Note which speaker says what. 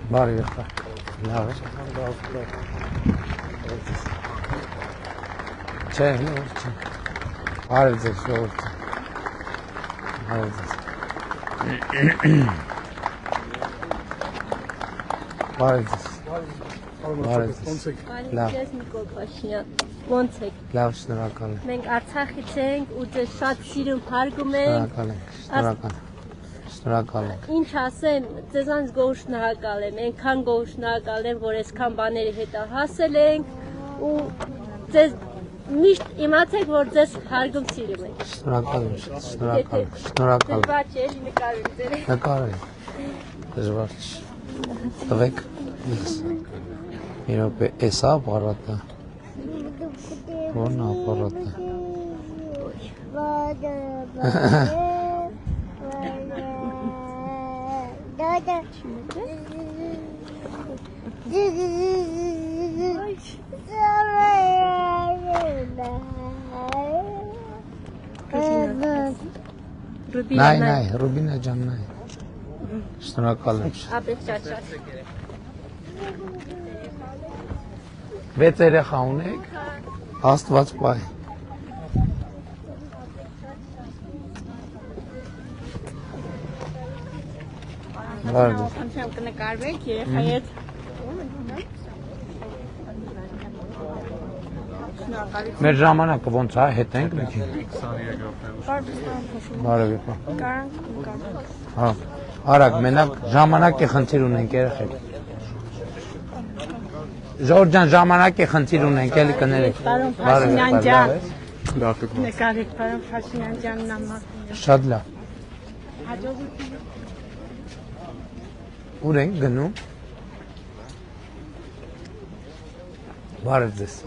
Speaker 1: Բարի եղբայր։ Լավ է։ Չէ, նոր չէ։ Բարի ձեզ ժողովուրդը։ Բարի ձեզ։ Բարի ձեզ։ Բարի ձեզ։ Լավ։
Speaker 2: Ես Նիկոլ Փաշինյան։ Ոնց եք։
Speaker 1: Լավ, շնորհակալ եմ։
Speaker 2: Մենք Արցախից ենք ու ձեզ շատ սիրում հարգում ենք։
Speaker 1: Շնորհակալ ենք, շնորհակալ եմ։ Շնորհակալ ենք։
Speaker 2: Ինչ ասեմ, ձեզանց գոհ շնորհակալ եմ, այնքան գոհ շնորհակալ եմ, որ այսքան բաների հետ հասել ենք ու ձեզ միշտ իմացեք, որ ձեզ հարգում սիրում ենք։
Speaker 1: Շնորհակալ եմ, շնորհակալ եմ, շնորհակալ եմ։
Speaker 2: Դժվար չէ, նկարել ձեր։
Speaker 1: Նկարել։ Դժվար չէ։ Տվեք ինձ։ Մի րոպե, էս ապարատը։ Որն ապարատը։ Նայ, Ռուբինա ջան, նայ։ Շնորհակալ եմ։
Speaker 2: Ապրեք շատ։
Speaker 1: 6 երեխա ունեք։ Աստված պահի։ Բարի։
Speaker 2: Անդրամ կնկարվեք երեխայի հետ։
Speaker 1: Մեր ժամանակը ոնց է, հետ ենք լեքին։ Բարևի։ Հա, արագ, մենակ ժամանակի խնդիր ունենք երեխեք։ Ժողովուրդ ջան, ժամանակի խնդիր ունենք, էլի կներեք։
Speaker 2: Պարոն Փաշինյան ջան։
Speaker 1: Լավ։
Speaker 2: Նկարեք պարոն Փաշինյան ջան նամակ։
Speaker 1: Շատ լավ։
Speaker 2: Հաջողություն։
Speaker 1: Ուր ենք գնում։ Բարև ձեզ։